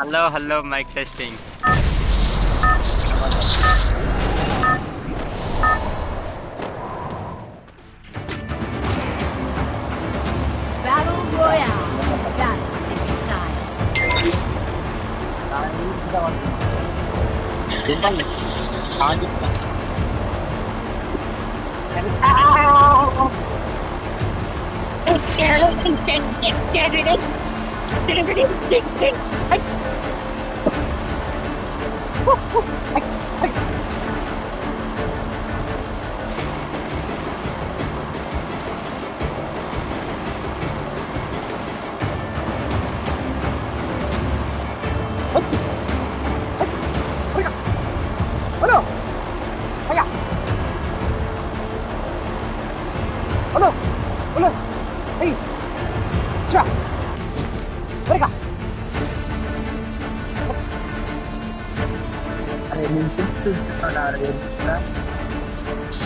Hello, mic testing. Battle Royale. Battle in style.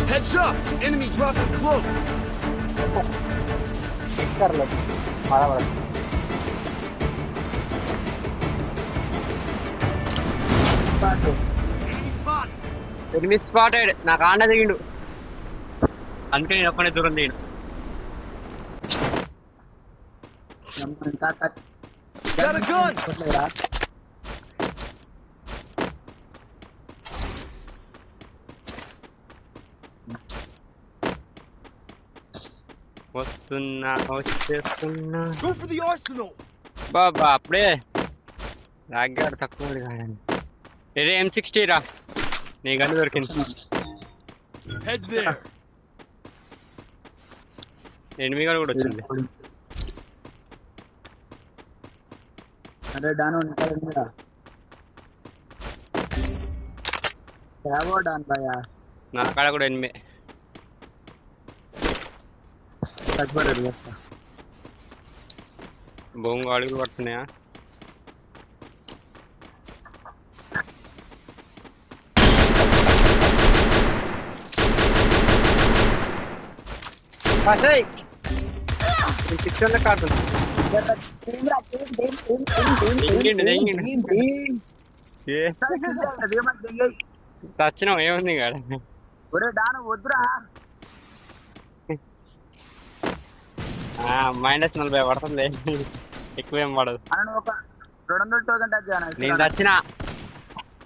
Heads up! Enemy dropping close! Enemy spot! Enemy spotted. నాకు ఆండ దిగిండు అందుకే నేను ఒక్కనే దూరం దిగిన. Got a gun! వచ్చేస్తున్నా Go for the arsenal! బాబా అప్పుడే రాగ్గాడు తక్కువ కాదండి. ఇదే M60 రా, నీ గంట దొరికింది. Head there! ఎనిమిది కూడా వచ్చింది. अरे डानो निकाल मेरा क्या वो डान भाई నా కాడ కూడా ఎనిమిది. तकबर है बस బొంగు అడుగులు పడుతున్నాయా? శిక్షణ కాదు సచ్చినాం ఏముంది కాడ. ఒరే డాను వద్దురా -40 పడుతుంది, ఎక్కువేం పడదు. అన్న ఒక 200 టోకెన్ టచ్ చేయనా? నేను చచ్చిన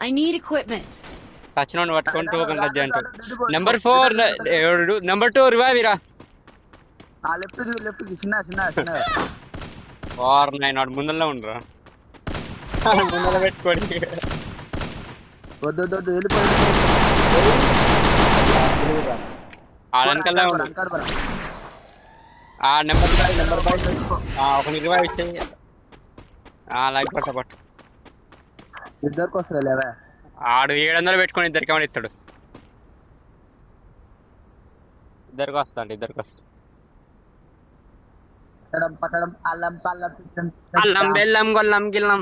I need equipment. చచ్చినోడిని పట్టుకొని టోకెన్ టచ్ అంటాడు. నెంబర్ 4 నెంబర్ 2 రివైవ్ రా. ఆ లెఫ్ట్ కి చిన్న వార్ 9 నాట్ ముందరలో ఉండరా, ముందర పెట్టుకోండి. వద్దు వెళ్ళిపోయి ఆడనికల్లా ఉండు. ఆ నెంబర్ ఒక రివైవ్ ఇచ్చేయి. లైక్ పట్టు ఇద్దరికి వస్తుంది లేవా? ఆడు 700 పెట్టుకొని ఇద్దరికి ఏమైనా ఇస్తాడు. ఇద్దరికి వస్తా పట్టడం అల్లం బెల్లం గొల్లం గిల్లం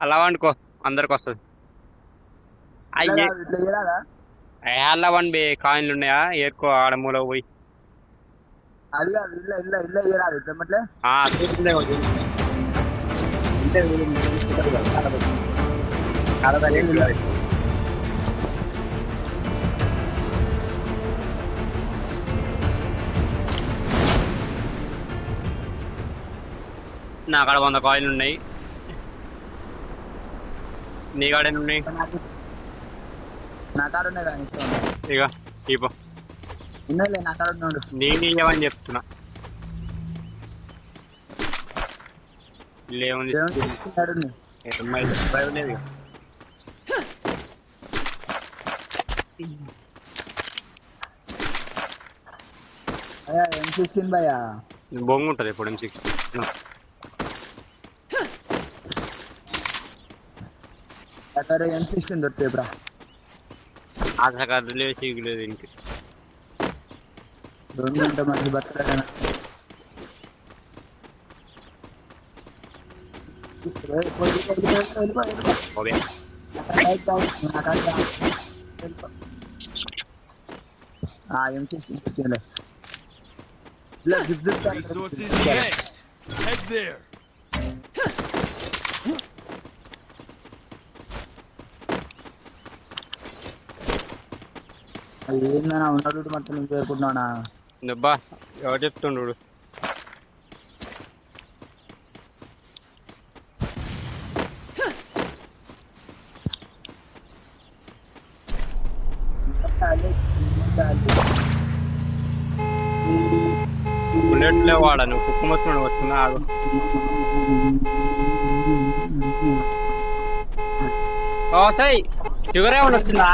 అలా వండుకో, అందరికి వస్తుంది. అయ్యే అలా 1 బే కాయిన్లు ఉన్నాయా? ఏరుకో ఆడ మూల పోయి. అది కాదు ఇల్ల ఇరాదు తెమ్మట్లే. నా కాడ 100 కాయిన్లు ఉన్నాయి. నీ కాడ ఎన్ని ఉన్నాయి? నా కాడ ఉన్నాయి కానీ ఇక ఇపో ఉన్నాయిలే, నా కాడ ఉన్నాడు. నేను ఇవ్వని చెప్తున్నా. లేవుంది M16 భయ్యా, బొంగు ఉంటుంది ఇప్పుడు M16. అరే M16 దొరుకుతాయి బ్రా. అసలు కదలేదు చీకులేదు ఇంటికి. 2 గంటల మంది బతకలేనా? Resources next. Head there. ఏందన్నా ఉన్న రూట్ మొత్తం నేను చేరుకుంటున్నానా? దెబ్బా ఎవరు చెప్తుండు బుల్లెట్లే వాడా నువ్వు కుక్కుమొత్తున్నాడు వస్తున్నా ఆగు. సై షుగర్ ఏమైనా వచ్చిందా?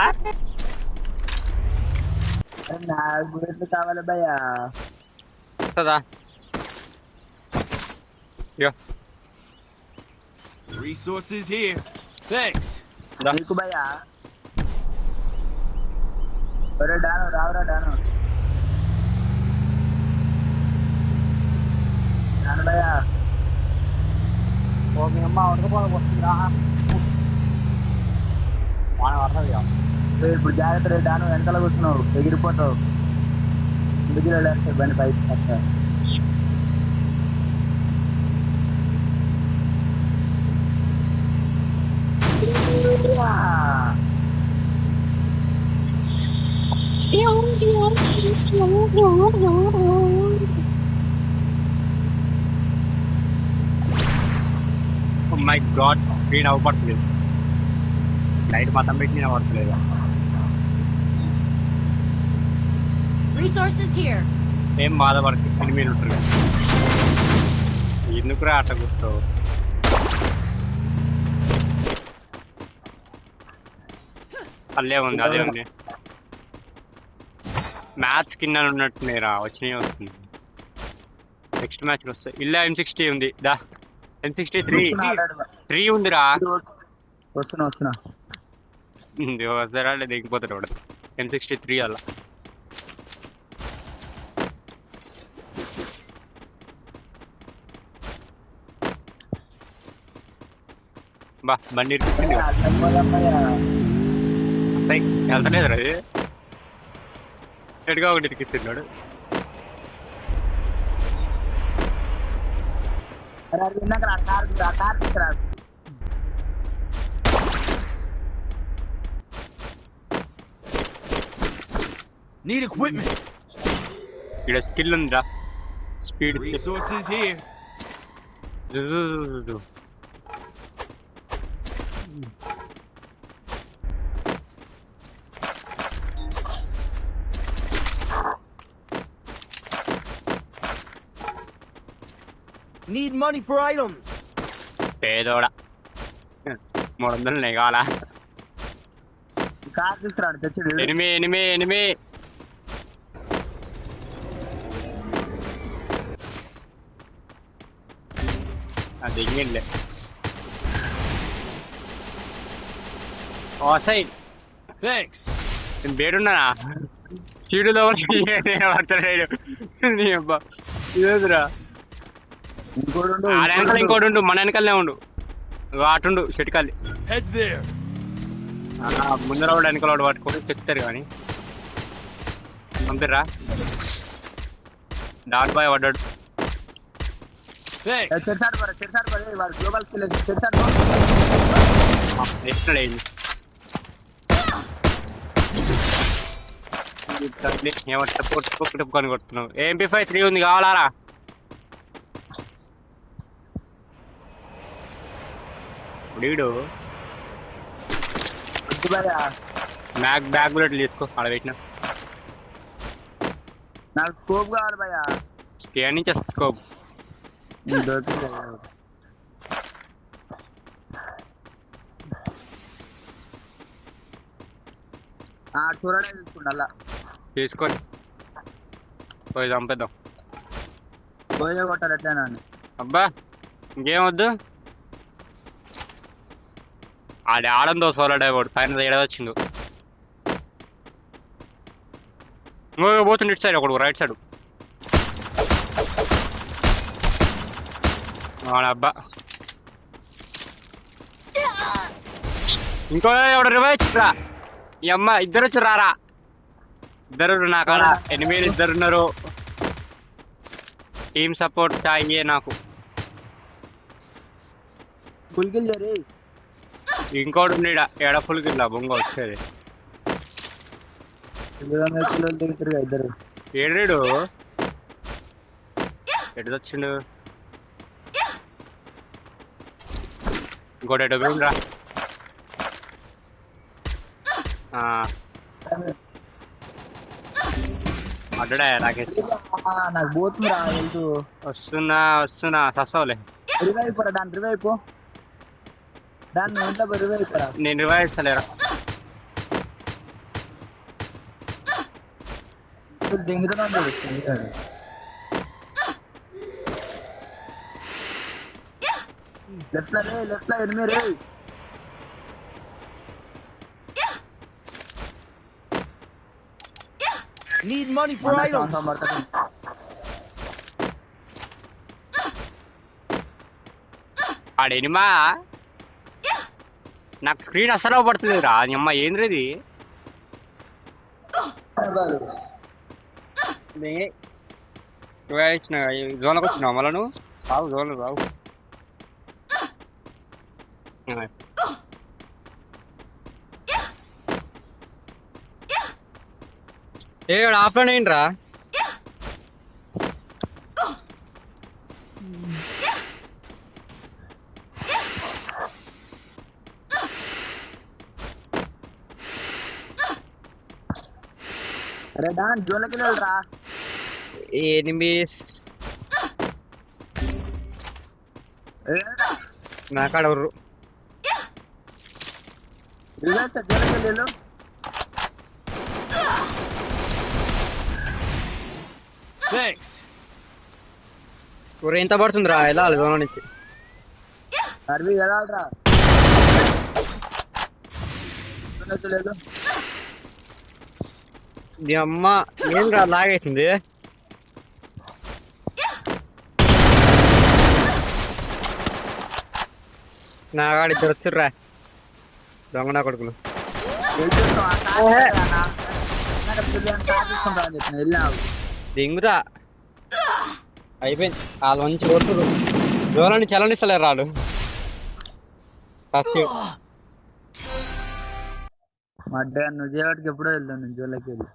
నాకు బుల్లెట్లు కావాలి భయ్యా. వస్తుందా? Resources here. Thanks. నీకు భయ్యా. ఒరే డాను రావురా డాను. డాను భయ్యా. మీ అమ్మ వస్తుందా? ఇప్పుడు జాగ్రత్త రే డాను, వెనకాల కూర్చున్నావు ఎగిరిపోతావు. ఇంటికి వెళ్ళేస్తే బండి పైకి వస్తా. మై గాడ్ స్క్రీన్ అవ్వట్లేదు. లైట్ మాత్రం పెట్టి నేను అవ్వట్లేదు. Resources here. ఏం బాధపడకు, ఎనిమిది ఉంటారు కదా. ఎందుకురా ఆట కూర్చోవు? అల్లే ఉంది, అదే ఉంది. మ్యాచ్ కింద ఉన్నట్టునేరా వచ్చినాయి వస్తుంది. నెక్స్ట్ మ్యాచ్ వస్తాయి. ఇలా M60 ఉంది దా. M63 ఉందిరా. వస్తున్నా ఒకసారి దిగిపోతాడు వాడు. M63 అలా బా బండి వెళ్తలేదు అది ఎటుగా ఒకటి ఇరికిస్తున్నాడు. Need equipment. ఇక్కడ స్కిల్ ఉందిరా, speed. Resources here. Need money for items. పేదోడా 300 కావాలా? కార్ తీసుకురాడు తెచ్చుడు. ఎనిమి అది ఎంగిలే. Side Thanks. నేను బేడున్నానా? చీడులో పడతాడు నీ అబ్బా. ఇదేదిరా వెనకాల ఇంకోటి ఉండు, మన వెనకాలనే ఉండు. అటుండు చెట్టుకాలి. Head there. ముందర వాడు వెనకాల వాడు పట్టుకొని చెప్తారు కానీ పంపిర్రా. డాట్ బాయ్ పడ్డాడు. Thanks. గ్లోబల్ స్కిల్ ఎక్కడ ఏమంటే కొడుతున్నావు. MP5 3 ఉంది కావాలారా? వీడు బ్యాగ్ బుల్లెట్లు తీసుకో, అక్కడ పెట్టిన. నాకు స్కోప్ కావాలి భయ్యా. స్కేర్ నుంచి వస్తుంది స్కోప్. చూడడే తీసుకుంటా తీసుకొని పోయి చంపేద్దాం. పోయే కొట్టాలి ఎట్లయినా. అబ్బా ఇంకేం వద్దు. ఆడందో సోలో డైవర్డ్ పైన ఏడవచ్చిండు. పోతుండే ఇటు సైడ్ ఒకడు, రైట్ సైడ్. అబ్బా ఇంకో ఎవడు రివైవ్ రా. ఈ అమ్మ ఇద్దరు వచ్చి రారా. ఇద్దరు నా కాడ ఎనిమిది ఇద్దరున్నారు. టీమ్ సపోర్ట్ చాయే నాకు. ఫుల్ రే. ఇంకోటి ఎడ ఫుల్ కింద బొంగ వచ్చేది. కిలోమీటర్లు దిగుతారు ఇద్దరు. ఏడు ఎటు వచ్చిండు ఇంకోటి ఎటు పోయిండ్రా అడ్డా రాకేష్ నాకు పోతుంది రా వెళ్తూ. వస్తున్నా సస్తవులే రివైపురా దాని రివైపు దాన్ని ఇంట్లో రివైపురా. నేను రివైవ్ ఇస్తలేరా దింగుతున్నాడు లెఫ్ట్ లో ఎనిమిది రే. Need money for items. ఆడేనిమా నాకు స్క్రీన్ అసలు పడుతుంది రా అమ్మ ఏంద్రీ ఇది ఇచ్చిన జోన్లోకి వచ్చినావు మళ్ళా నువ్వు సాగు జోన్లు రావు ఏ ఆఫ్లైన్ ఏంట్రా అరే డాన్ జోన్లోకి వెళ్ళరా. ఎనిమిస్ నాకాడ జోన్లోకి వెళ్ళు. Thanks. ఎంత పడుతుందిరా ఎలా జోన్ నుంచి అరవి వెళ్ళాలరా. జోన్లోకి వెళ్ళు. నీ అమ్మ ఏం రా లాగేసింది నా కాడ ఇద్దరు వచ్చిర్రా దొంగ నా కొడుకులు దింగుతా అయిపోయింది వాళ్ళు మంచి కొడుతురు జోలని చలనిస్తలేరు రాడు ఫస్ట్ మడ్డ నువ్వు చేయడానికి ఎప్పుడో వెళ్తాను నేను జోన్లోకి వెళ్ళి.